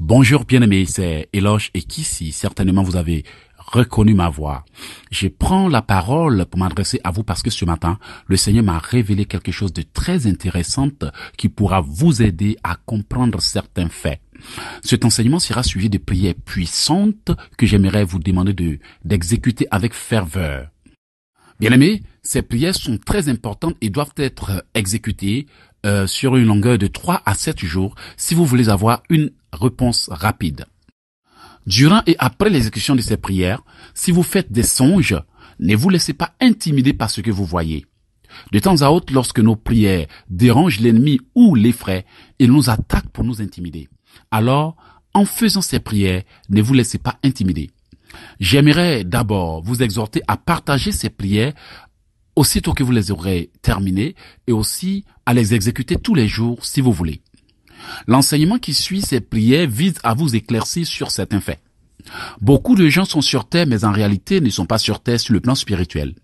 Bonjour bien-aimés, c'est Eloge et Kissi. Certainement vous avez reconnu ma voix. Je prends la parole pour m'adresser à vous parce que ce matin, le Seigneur m'a révélé quelque chose de très intéressant qui pourra vous aider à comprendre certains faits. Cet enseignement sera suivi de prières puissantes que j'aimerais vous demander d'exécuter avec ferveur. Bien-aimés, ces prières sont très importantes et doivent être exécutées sur une longueur de 3 à 7 jours si vous voulez avoir une réponse rapide. Durant et après l'exécution de ces prières, si vous faites des songes, ne vous laissez pas intimider par ce que vous voyez. De temps à autre, lorsque nos prières dérangent l'ennemi ou l'effraient, il nous attaque pour nous intimider. Alors, en faisant ces prières, ne vous laissez pas intimider. J'aimerais d'abord vous exhorter à partager ces prières aussitôt que vous les aurez terminées et aussi à les exécuter tous les jours si vous voulez. L'enseignement qui suit ces prières vise à vous éclaircir sur certains faits. Beaucoup de gens sont sur terre mais en réalité ne sont pas sur terre sur le plan spirituel.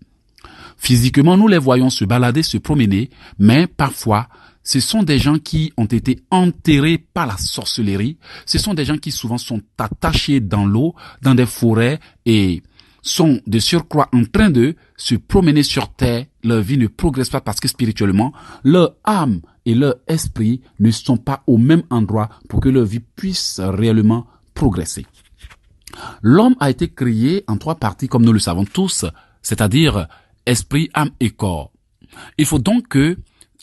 Physiquement, nous les voyons se balader, se promener, mais parfois, ce sont des gens qui ont été enterrés par la sorcellerie. Ce sont des gens qui souvent sont attachés dans l'eau, dans des forêts et sont de surcroît en train de se promener sur terre. Leur vie ne progresse pas parce que spirituellement, leur âme et leur esprit ne sont pas au même endroit pour que leur vie puisse réellement progresser. L'homme a été créé en 3 parties comme nous le savons tous, c'est-à-dire esprit, âme et corps. Il faut donc que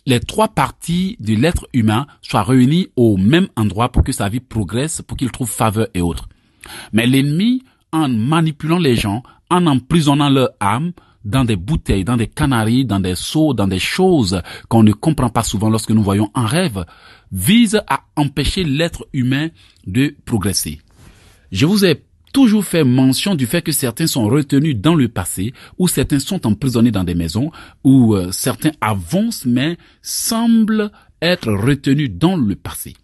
les 3 parties de l'être humain soient réunies au même endroit pour que sa vie progresse, pour qu'il trouve faveur et autres. Mais l'ennemi, en manipulant les gens, en emprisonnant leur âme dans des bouteilles, dans des canaries, dans des seaux, dans des choses qu'on ne comprend pas souvent lorsque nous voyons en rêve, vise à empêcher l'être humain de progresser. Je vous ai toujours fait mention du fait que certains sont retenus dans le passé, ou certains sont emprisonnés dans des maisons, ou certains avancent mais semblent être retenus dans le passé.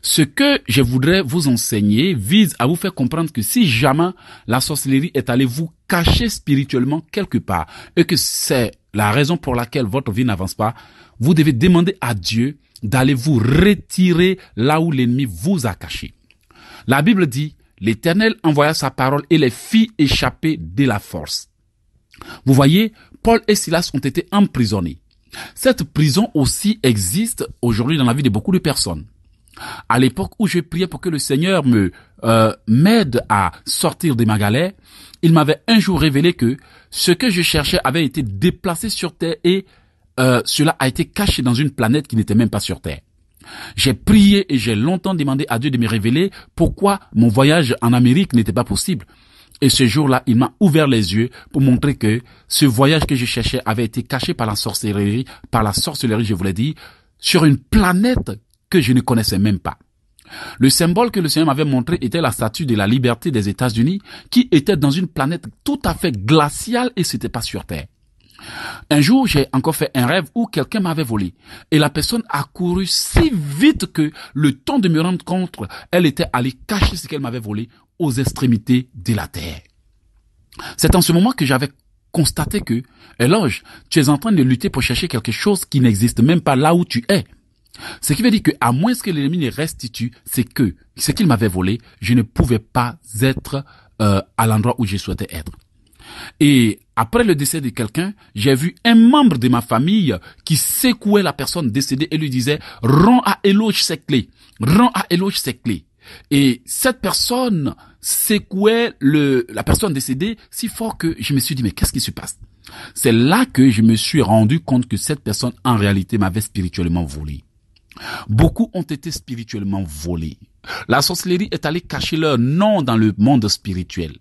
Ce que je voudrais vous enseigner vise à vous faire comprendre que si jamais la sorcellerie est allée vous cacher spirituellement quelque part et que c'est la raison pour laquelle votre vie n'avance pas, vous devez demander à Dieu d'aller vous retirer là où l'ennemi vous a caché. La Bible dit, l'Éternel envoya sa parole et les fit échapper de la force. Vous voyez, Paul et Silas ont été emprisonnés. Cette prison aussi existe aujourd'hui dans la vie de beaucoup de personnes. À l'époque où je priais pour que le Seigneur m'aide à sortir de ma galère, il m'avait un jour révélé que ce que je cherchais avait été déplacé sur terre et cela a été caché dans une planète qui n'était même pas sur terre. J'ai prié et j'ai longtemps demandé à Dieu de me révéler pourquoi mon voyage en Amérique n'était pas possible. Et ce jour-là, il m'a ouvert les yeux pour montrer que ce voyage que je cherchais avait été caché par la sorcellerie, je vous l'ai dit, sur une planète que je ne connaissais même pas. Le symbole que le Seigneur m'avait montré était la statue de la liberté des États-Unis qui était dans une planète tout à fait glaciale et c'était pas sur Terre. Un jour, j'ai encore fait un rêve où quelqu'un m'avait volé et la personne a couru si vite que le temps de me rendre compte, elle était allée cacher ce qu'elle m'avait volé aux extrémités de la terre. C'est en ce moment que j'avais constaté que, Eloge, tu es en train de lutter pour chercher quelque chose qui n'existe même pas là où tu es. Ce qui veut dire que, à moins que l'ennemi ne restitue, c'est que ce qu'il m'avait volé, je ne pouvais pas être à l'endroit où je souhaitais être. Et après le décès de quelqu'un, j'ai vu un membre de ma famille qui secouait la personne décédée et lui disait « Rends à Eloge ses clés, rends à Eloge ses clés ». Et cette personne secouait la personne décédée si fort que je me suis dit « Mais qu'est-ce qui se passe ?» C'est là que je me suis rendu compte que cette personne en réalité m'avait spirituellement volé. Beaucoup ont été spirituellement volés. La sorcellerie est allée cacher leur nom dans le monde spirituel.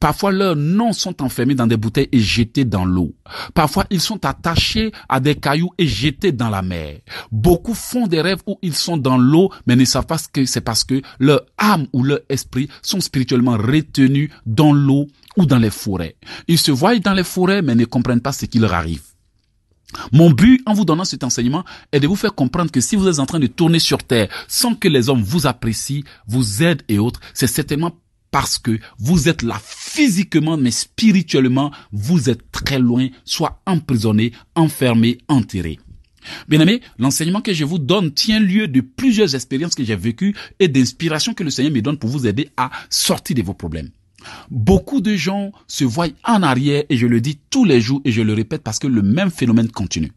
Parfois, leurs noms sont enfermés dans des bouteilles et jetés dans l'eau. Parfois, ils sont attachés à des cailloux et jetés dans la mer. Beaucoup font des rêves où ils sont dans l'eau, mais ne savent pas que c'est parce que leur âme ou leur esprit sont spirituellement retenus dans l'eau ou dans les forêts. Ils se voient dans les forêts, mais ne comprennent pas ce qui leur arrive. Mon but en vous donnant cet enseignement est de vous faire comprendre que si vous êtes en train de tourner sur terre sans que les hommes vous apprécient, vous aident et autres, c'est certainement parce que vous êtes là physiquement, mais spirituellement, vous êtes très loin, soit emprisonné, enfermé, enterré. Bien-aimés, l'enseignement que je vous donne tient lieu de plusieurs expériences que j'ai vécues et d'inspiration que le Seigneur me donne pour vous aider à sortir de vos problèmes. Beaucoup de gens se voient en arrière et je le dis tous les jours et je le répète parce que le même phénomène continue.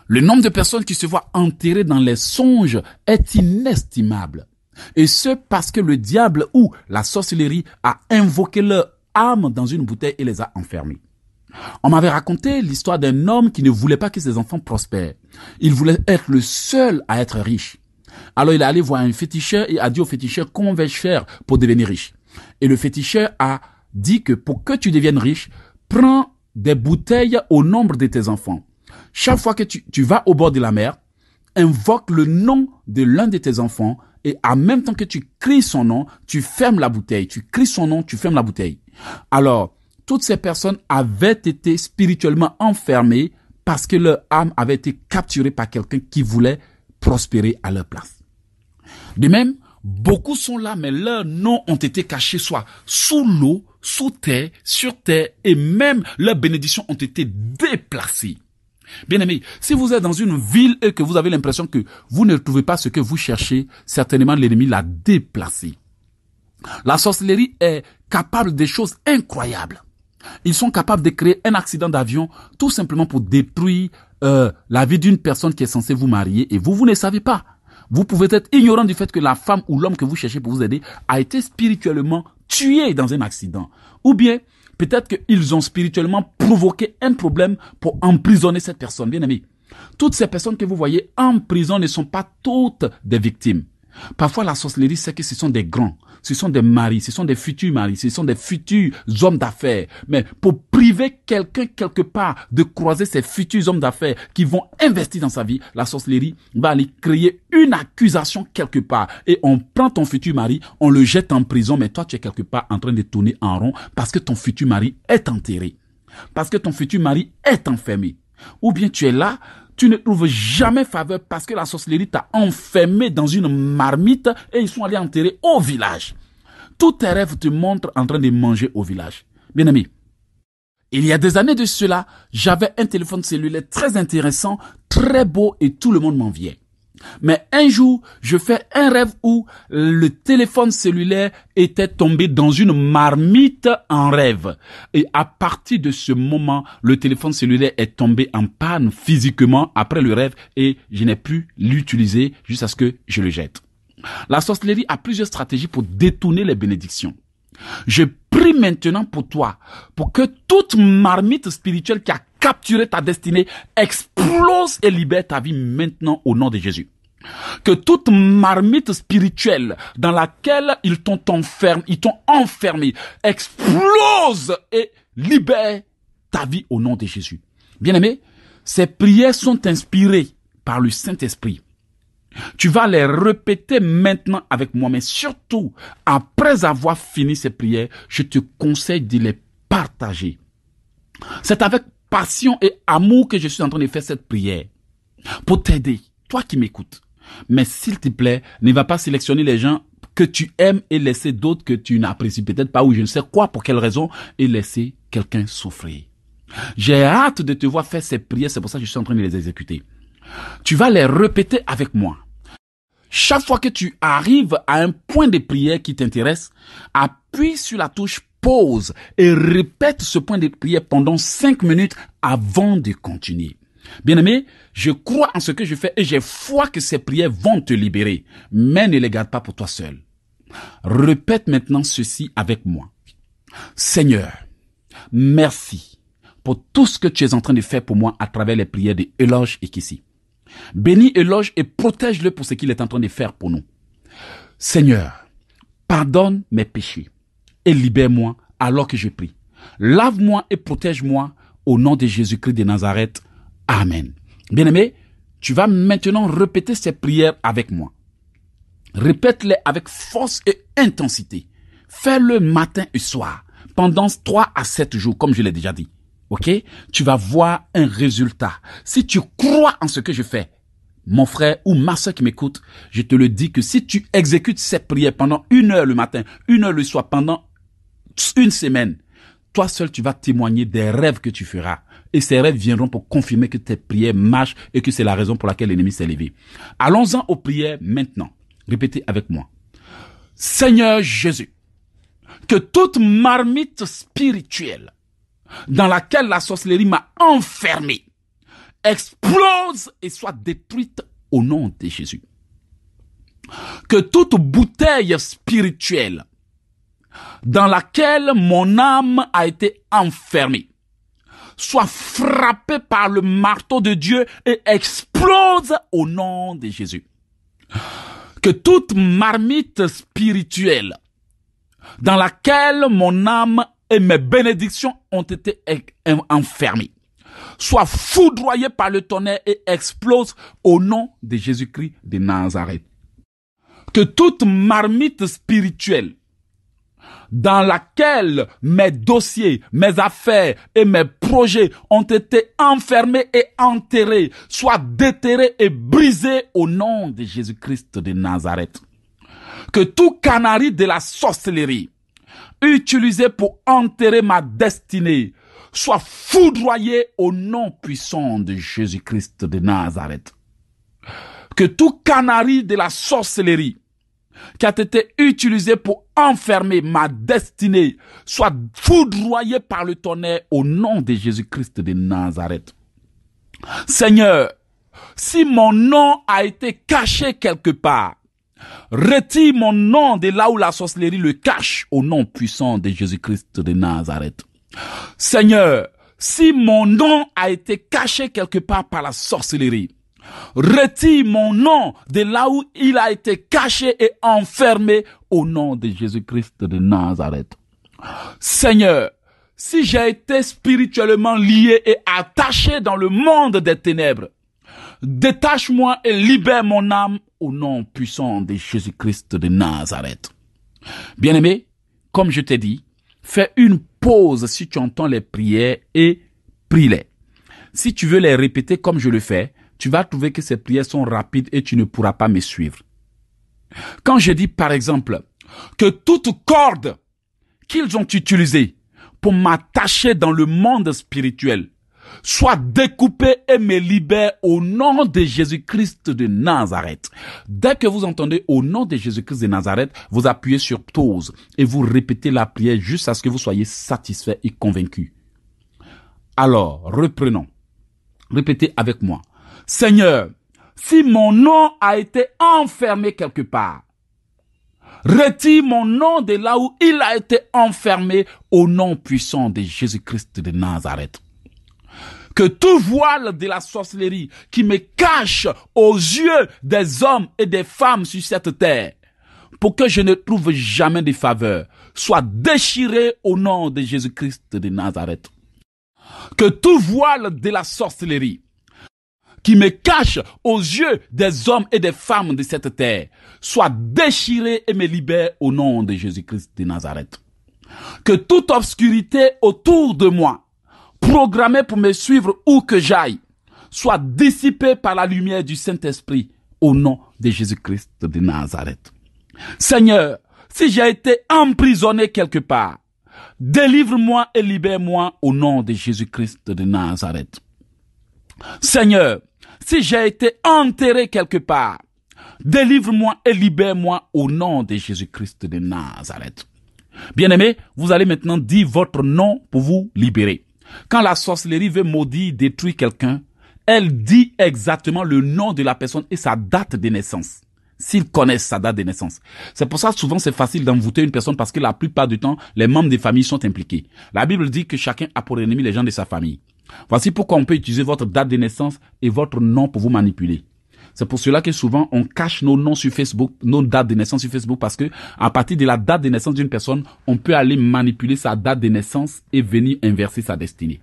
Le nombre de personnes qui se voient enterrées dans les songes est inestimable. Et ce parce que le diable ou la sorcellerie a invoqué leur âme dans une bouteille et les a enfermés. On m'avait raconté l'histoire d'un homme qui ne voulait pas que ses enfants prospèrent. Il voulait être le seul à être riche. Alors il est allé voir un féticheur et a dit au féticheur, comment vais-je faire pour devenir riche? Et le féticheur a dit que pour que tu deviennes riche, prends des bouteilles au nombre de tes enfants. Chaque fois que tu vas au bord de la mer, invoque le nom de l'un de tes enfants et en même temps que tu cries son nom, tu fermes la bouteille. Tu cries son nom, tu fermes la bouteille. Alors, toutes ces personnes avaient été spirituellement enfermées parce que leur âme avait été capturée par quelqu'un qui voulait prospérer à leur place. De même, beaucoup sont là, mais leurs noms ont été cachés soit sous l'eau, sous terre, sur terre, et même leurs bénédictions ont été déplacées. Bien-aimés, si vous êtes dans une ville et que vous avez l'impression que vous ne trouvez pas ce que vous cherchez, certainement l'ennemi l'a déplacé. La sorcellerie est capable de choses incroyables. Ils sont capables de créer un accident d'avion tout simplement pour détruire la vie d'une personne qui est censée vous marier et vous ne savez pas. Vous pouvez être ignorant du fait que la femme ou l'homme que vous cherchez pour vous aider a été spirituellement tué dans un accident. Ou bien, peut-être qu'ils ont spirituellement provoqué un problème pour emprisonner cette personne. Bien aimé, toutes ces personnes que vous voyez en prison ne sont pas toutes des victimes. Parfois, la sorcellerie, c'est que ce sont des grands, ce sont des maris, ce sont des futurs maris, ce sont des futurs hommes d'affaires. Mais pour priver quelqu'un quelque part de croiser ces futurs hommes d'affaires qui vont investir dans sa vie, la sorcellerie va aller créer une accusation quelque part. Et on prend ton futur mari, on le jette en prison, mais toi, tu es quelque part en train de tourner en rond parce que ton futur mari est enterré, parce que ton futur mari est enfermé. Ou bien tu es là, tu ne trouves jamais faveur parce que la sorcellerie t'a enfermé dans une marmite et ils sont allés enterrer au village. Tous tes rêves te montrent en train de manger au village. Bien aimé, il y a des années de cela, j'avais un téléphone cellulaire très intéressant, très beau et tout le monde m'enviait. Mais un jour, je fais un rêve où le téléphone cellulaire était tombé dans une marmite en rêve. Et à partir de ce moment, le téléphone cellulaire est tombé en panne physiquement après le rêve et je n'ai pu l'utiliser jusqu'à ce que je le jette. La sorcellerie a plusieurs stratégies pour détourner les bénédictions. Je prie maintenant pour toi, pour que toute marmite spirituelle qui a capturé ta destinée explose et libère ta vie maintenant au nom de Jésus. Que toute marmite spirituelle dans laquelle ils t'ont enfermé explose et libère ta vie au nom de Jésus. Bien-aimé, ces prières sont inspirées par le Saint-Esprit. Tu vas les répéter maintenant avec moi, mais surtout, après avoir fini ces prières, je te conseille de les partager. C'est avec passion et amour que je suis en train de faire cette prière pour t'aider, toi qui m'écoutes. Mais s'il te plaît, ne va pas sélectionner les gens que tu aimes et laisser d'autres que tu n'apprécies peut-être pas ou je ne sais quoi, pour quelle raison, et laisser quelqu'un souffrir. J'ai hâte de te voir faire ces prières, c'est pour ça que je suis en train de les exécuter. Tu vas les répéter avec moi. Chaque fois que tu arrives à un point de prière qui t'intéresse, appuie sur la touche pause et répète ce point de prière pendant 5 minutes avant de continuer. Bien-aimé, je crois en ce que je fais et j'ai foi que ces prières vont te libérer, mais ne les garde pas pour toi seul. Répète maintenant ceci avec moi. Seigneur, merci pour tout ce que tu es en train de faire pour moi à travers les prières de Eloge et Kissi. Bénis Eloge et protège-le pour ce qu'il est en train de faire pour nous. Seigneur, pardonne mes péchés et libère-moi alors que je prie. Lave-moi et protège-moi au nom de Jésus-Christ de Nazareth. Amen. Bien-aimé, tu vas maintenant répéter ces prières avec moi. Répète-les avec force et intensité. Fais-le matin et soir pendant 3 à 7 jours, comme je l'ai déjà dit. Ok? Tu vas voir un résultat. Si tu crois en ce que je fais, mon frère ou ma soeur qui m'écoute, je te le dis que si tu exécutes cette prière pendant 1 heure le matin, 1 heure le soir, pendant 1 semaine, toi seul, tu vas témoigner des rêves que tu feras. Et ces rêves viendront pour confirmer que tes prières marchent et que c'est la raison pour laquelle l'ennemi s'est levé. Allons-en aux prières maintenant. Répétez avec moi. Seigneur Jésus, que toute marmite spirituelle dans laquelle la sorcellerie m'a enfermé explose et soit détruite au nom de Jésus. Que toute bouteille spirituelle dans laquelle mon âme a été enfermée soit frappée par le marteau de Dieu et explose au nom de Jésus. Que toute marmite spirituelle dans laquelle mon âme et mes bénédictions ont été enfermées soit foudroyée par le tonnerre et explose au nom de Jésus-Christ de Nazareth. Que toute marmite spirituelle dans laquelle mes dossiers, mes affaires et mes projets ont été enfermés et enterrés soit déterrés et brisés au nom de Jésus-Christ de Nazareth. Que tout canari de la sorcellerie utilisé pour enterrer ma destinée soit foudroyé au nom puissant de Jésus-Christ de Nazareth. Que tout canari de la sorcellerie qui a été utilisé pour enfermer ma destinée soit foudroyé par le tonnerre au nom de Jésus-Christ de Nazareth. Seigneur, si mon nom a été caché quelque part, retire mon nom de là où la sorcellerie le cache au nom puissant de Jésus-Christ de Nazareth. Seigneur, si mon nom a été caché quelque part par la sorcellerie, retire mon nom de là où il a été caché et enfermé au nom de Jésus-Christ de Nazareth. Seigneur, si j'ai été spirituellement lié et attaché dans le monde des ténèbres, détache-moi et libère mon âme au nom puissant de Jésus-Christ de Nazareth. Bien-aimé, comme je t'ai dit, fais une pause si tu entends les prières et prie-les. Si tu veux les répéter comme je le fais, tu vas trouver que ces prières sont rapides et tu ne pourras pas me suivre. Quand je dis par exemple que toute corde qu'ils ont utilisée pour m'attacher dans le monde spirituel soit découpée et me libère au nom de Jésus-Christ de Nazareth. Dès que vous entendez au nom de Jésus-Christ de Nazareth, vous appuyez sur pause et vous répétez la prière jusqu'à ce que vous soyez satisfait et convaincu. Alors, reprenons. Répétez avec moi. Seigneur, si mon nom a été enfermé quelque part, retire mon nom de là où il a été enfermé au nom puissant de Jésus-Christ de Nazareth. Que tout voile de la sorcellerie qui me cache aux yeux des hommes et des femmes sur cette terre, pour que je ne trouve jamais de faveur, soit déchiré au nom de Jésus-Christ de Nazareth. Que tout voile de la sorcellerie qui me cache aux yeux des hommes et des femmes de cette terre soit déchiré et me libère au nom de Jésus-Christ de Nazareth. Que toute obscurité autour de moi, programmée pour me suivre où que j'aille, soit dissipée par la lumière du Saint-Esprit au nom de Jésus-Christ de Nazareth. Seigneur, si j'ai été emprisonné quelque part, délivre-moi et libère-moi au nom de Jésus-Christ de Nazareth. Seigneur, si j'ai été enterré quelque part, délivre-moi et libère-moi au nom de Jésus-Christ de Nazareth. Bien-aimés, vous allez maintenant dire votre nom pour vous libérer. Quand la sorcellerie veut maudire, détruire quelqu'un, elle dit exactement le nom de la personne et sa date de naissance. S'ils connaissent sa date de naissance. C'est pour ça que souvent c'est facile d'envoûter une personne parce que la plupart du temps, les membres des familles sont impliqués. La Bible dit que chacun a pour ennemi les gens de sa famille. Voici pourquoi on peut utiliser votre date de naissance et votre nom pour vous manipuler. C'est pour cela que souvent on cache nos noms sur Facebook, nos dates de naissance sur Facebook, parce que à partir de la date de naissance d'une personne, on peut aller manipuler sa date de naissance et venir inverser sa destinée.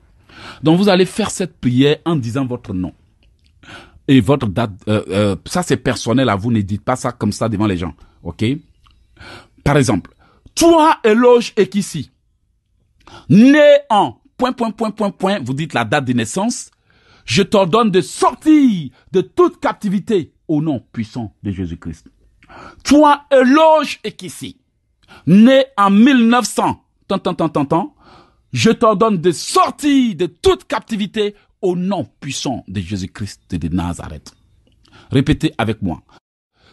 Donc vous allez faire cette prière en disant votre nom et votre date. Ça c'est personnel à vous, ne dites pas ça comme ça devant les gens, ok? Par exemple, toi Eloge Ekissi, né en ... vous dites la date de naissance. Je t'ordonne de sortir de toute captivité au nom puissant de Jésus-Christ. Toi, Eloge Ekissi, né en 1900, Je t'ordonne de sortir de toute captivité au nom puissant de Jésus-Christ de Nazareth. Répétez avec moi.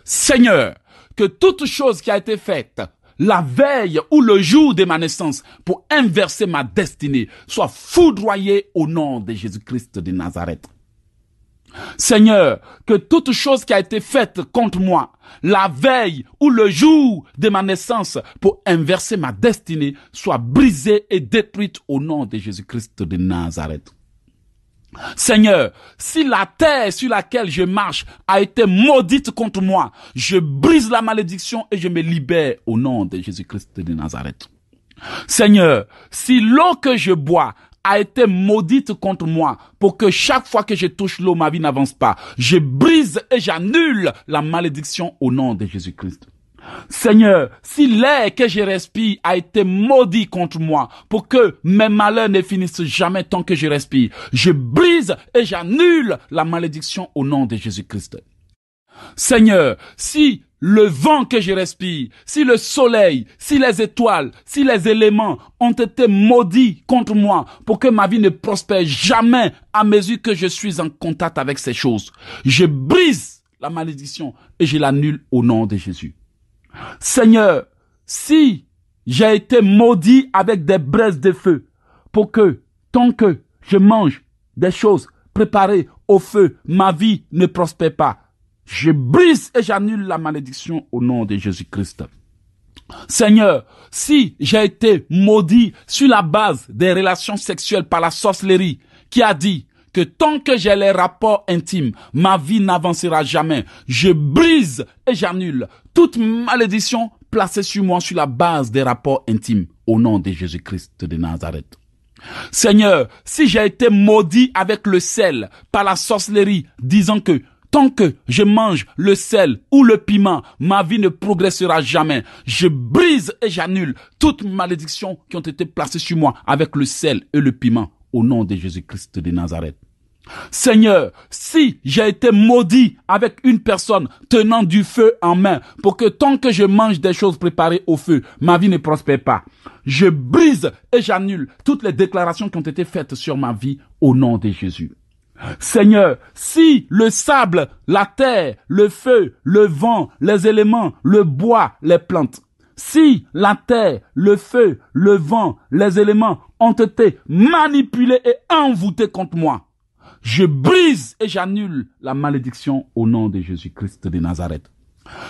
Seigneur, que toute chose qui a été faite la veille ou le jour de ma naissance pour inverser ma destinée soit foudroyée au nom de Jésus-Christ de Nazareth. Seigneur, que toute chose qui a été faite contre moi, la veille ou le jour de ma naissance pour inverser ma destinée, soit brisée et détruite au nom de Jésus-Christ de Nazareth. Seigneur, si la terre sur laquelle je marche a été maudite contre moi, je brise la malédiction et je me libère au nom de Jésus-Christ de Nazareth. Seigneur, si l'eau que je bois a été maudite contre moi pour que chaque fois que je touche l'eau, ma vie n'avance pas, je brise et j'annule la malédiction au nom de Jésus-Christ. Seigneur, si l'air que je respire a été maudit contre moi pour que mes malheurs ne finissent jamais tant que je respire, je brise et j'annule la malédiction au nom de Jésus-Christ. Seigneur, si le vent que je respire, si le soleil, si les étoiles, si les éléments ont été maudits contre moi pour que ma vie ne prospère jamais à mesure que je suis en contact avec ces choses, je brise la malédiction et je l'annule au nom de Jésus. Seigneur, si j'ai été maudit avec des braises de feu pour que, tant que je mange des choses préparées au feu, ma vie ne prospère pas, je brise et j'annule la malédiction au nom de Jésus-Christ. Seigneur, si j'ai été maudit sur la base des relations sexuelles par la sorcellerie, qui a dit que tant que j'ai les rapports intimes, ma vie n'avancera jamais, je brise et j'annule toute malédiction placée sur moi sur la base des rapports intimes au nom de Jésus-Christ de Nazareth. Seigneur, si j'ai été maudit avec le sel par la sorcellerie, disant que tant que je mange le sel ou le piment, ma vie ne progressera jamais. Je brise et j'annule toutes malédictions qui ont été placées sur moi avec le sel et le piment au nom de Jésus-Christ de Nazareth. Seigneur, si j'ai été maudit avec une personne tenant du feu en main pour que tant que je mange des choses préparées au feu, ma vie ne prospère pas, je brise et j'annule toutes les déclarations qui ont été faites sur ma vie au nom de Jésus. Seigneur, si le sable, la terre, le feu, le vent, les éléments, le bois, les plantes, si la terre, le feu, le vent, les éléments ont été manipulés et envoûtés contre moi, je brise et j'annule la malédiction au nom de Jésus-Christ de Nazareth.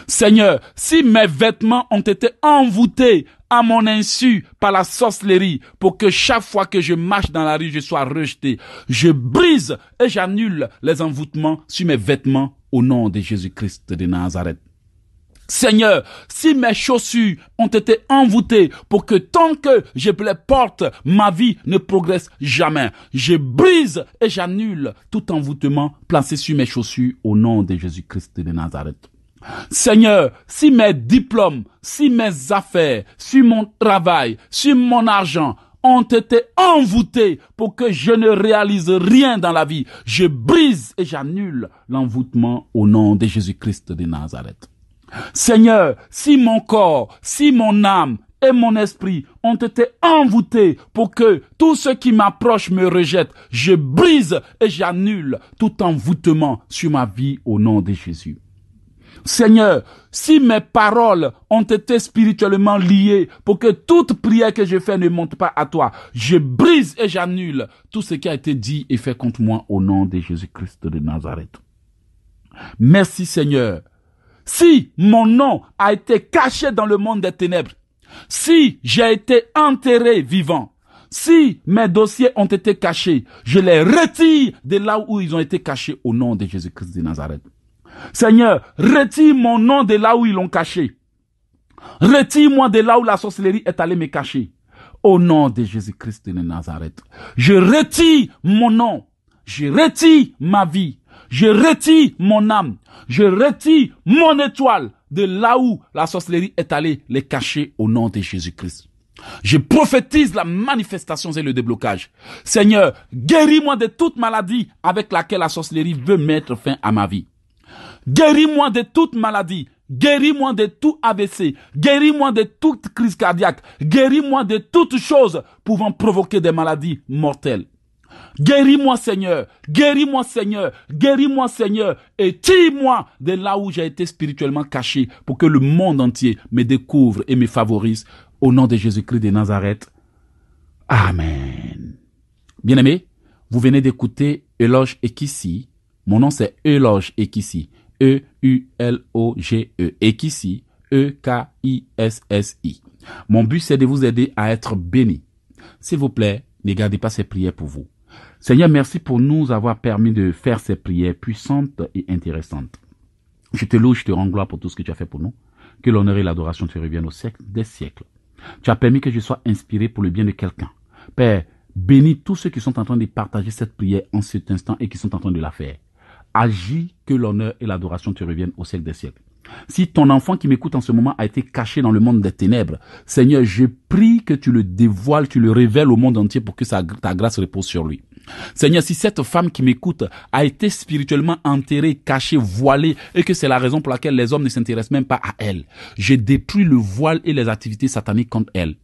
Seigneur, si mes vêtements ont été envoûtés à mon insu par la sorcellerie pour que chaque fois que je marche dans la rue, je sois rejeté, je brise et j'annule les envoûtements sur mes vêtements au nom de Jésus-Christ de Nazareth. Seigneur, si mes chaussures ont été envoûtées pour que tant que je les porte, ma vie ne progresse jamais, je brise et j'annule tout envoûtement placé sur mes chaussures au nom de Jésus-Christ de Nazareth. Seigneur, si mes diplômes, si mes affaires, si mon travail, si mon argent ont été envoûtés pour que je ne réalise rien dans la vie, je brise et j'annule l'envoûtement au nom de Jésus-Christ de Nazareth. Seigneur, si mon corps, si mon âme et mon esprit ont été envoûtés pour que tout ce qui m'approche me rejette, je brise et j'annule tout envoûtement sur ma vie au nom de Jésus. Seigneur, si mes paroles ont été spirituellement liées pour que toute prière que je fais ne monte pas à toi, je brise et j'annule tout ce qui a été dit et fait contre moi au nom de Jésus-Christ de Nazareth. Merci Seigneur. Si mon nom a été caché dans le monde des ténèbres, si j'ai été enterré vivant, si mes dossiers ont été cachés, je les retire de là où ils ont été cachés au nom de Jésus-Christ de Nazareth. Seigneur, retire mon nom de là où ils l'ont caché. Retire-moi de là où la sorcellerie est allée me cacher. Au nom de Jésus-Christ de Nazareth. Je retire mon nom. Je retire ma vie. Je retire mon âme. Je retire mon étoile de là où la sorcellerie est allée les cacher au nom de Jésus-Christ. Je prophétise la manifestation et le déblocage. Seigneur, guéris-moi de toute maladie avec laquelle la sorcellerie veut mettre fin à ma vie. Guéris-moi de toute maladie. Guéris-moi de tout AVC. Guéris-moi de toute crise cardiaque. Guéris-moi de toutes choses pouvant provoquer des maladies mortelles. Guéris-moi, Seigneur. Guéris-moi, Seigneur. Guéris-moi, Seigneur. Et tire-moi de là où j'ai été spirituellement caché pour que le monde entier me découvre et me favorise. Au nom de Jésus-Christ de Nazareth. Amen. Bien-aimés, vous venez d'écouter Eloge Ekissi. Mon nom c'est Eloge Ekissi. E-U-L-O-G-E. Ekissi. E-K-I-S-S-I. Mon but c'est de vous aider à être bénis. S'il vous plaît, ne gardez pas ces prières pour vous. Seigneur, merci pour nous avoir permis de faire ces prières puissantes et intéressantes. Je te loue, je te rends gloire pour tout ce que tu as fait pour nous. Que l'honneur et l'adoration te reviennent au siècle des siècles. Tu as permis que je sois inspiré pour le bien de quelqu'un. Père, bénis tous ceux qui sont en train de partager cette prière en cet instant et qui sont en train de la faire. Agis, que l'honneur et l'adoration te reviennent au siècle des siècles. Si ton enfant qui m'écoute en ce moment a été caché dans le monde des ténèbres, Seigneur, je prie que tu le dévoiles, tu le révèles au monde entier pour que ta grâce repose sur lui. Seigneur, si cette femme qui m'écoute a été spirituellement enterrée, cachée, voilée, et que c'est la raison pour laquelle les hommes ne s'intéressent même pas à elle, je détruis le voile et les activités sataniques contre elle.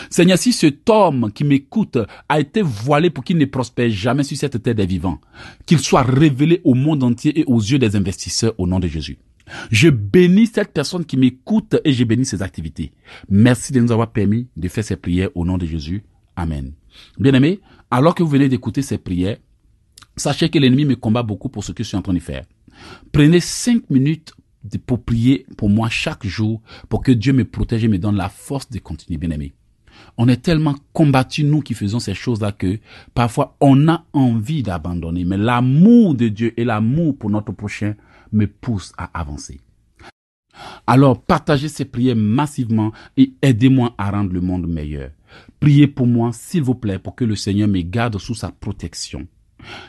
Seigneur, si cet homme qui m'écoute a été voilé pour qu'il ne prospère jamais sur cette terre des vivants, qu'il soit révélé au monde entier et aux yeux des investisseurs au nom de Jésus. Je bénis cette personne qui m'écoute et je bénis ses activités. Merci de nous avoir permis de faire ces prières au nom de Jésus. Amen. Bien-aimés, alors que vous venez d'écouter ces prières, sachez que l'ennemi me combat beaucoup pour ce que je suis en train de faire. Prenez 5 minutes pour prier pour moi chaque jour pour que Dieu me protège et me donne la force de continuer, bien-aimés. On est tellement combattus, nous qui faisons ces choses-là, que parfois on a envie d'abandonner. Mais l'amour de Dieu et l'amour pour notre prochain me poussent à avancer. Alors partagez ces prières massivement et aidez-moi à rendre le monde meilleur. Priez pour moi, s'il vous plaît, pour que le Seigneur me garde sous sa protection.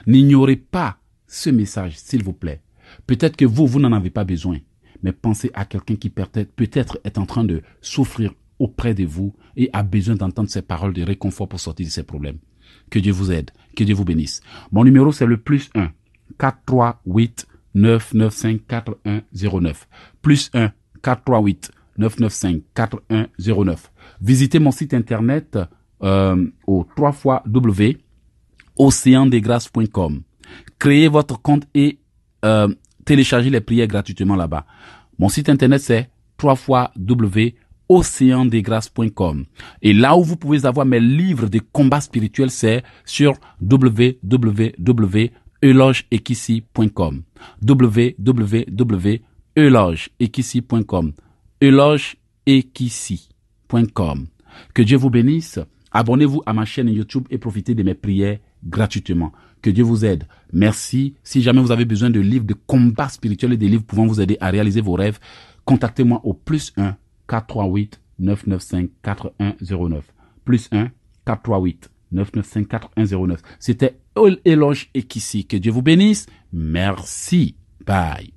N'ignorez pas ce message, s'il vous plaît. Peut-être que vous n'en avez pas besoin, mais pensez à quelqu'un qui peut-être est en train de souffrir auprès de vous et a besoin d'entendre ces paroles de réconfort pour sortir de ses problèmes. Que Dieu vous aide, que Dieu vous bénisse. Mon numéro c'est le +1 438 995 4109. +1 438 995 4109. Visitez mon site internet au www.oceandesgrâces.com. Créez votre compte et téléchargez les prières gratuitement là-bas. Mon site internet c'est www.oceandesgrâces.com. Et là où vous pouvez avoir mes livres de combat spirituel, c'est sur www.elogeekissi.com. www.elogeekissi.com. elogeekissi.com. Que Dieu vous bénisse. Abonnez-vous à ma chaîne YouTube et profitez de mes prières gratuitement. Que Dieu vous aide. Merci. Si jamais vous avez besoin de livres de combat spirituel et des livres pouvant vous aider à réaliser vos rêves, contactez-moi au +1 438 995 4109. +1 438 995 4109. C'était Eloge Ekissi. Que Dieu vous bénisse. Merci. Bye.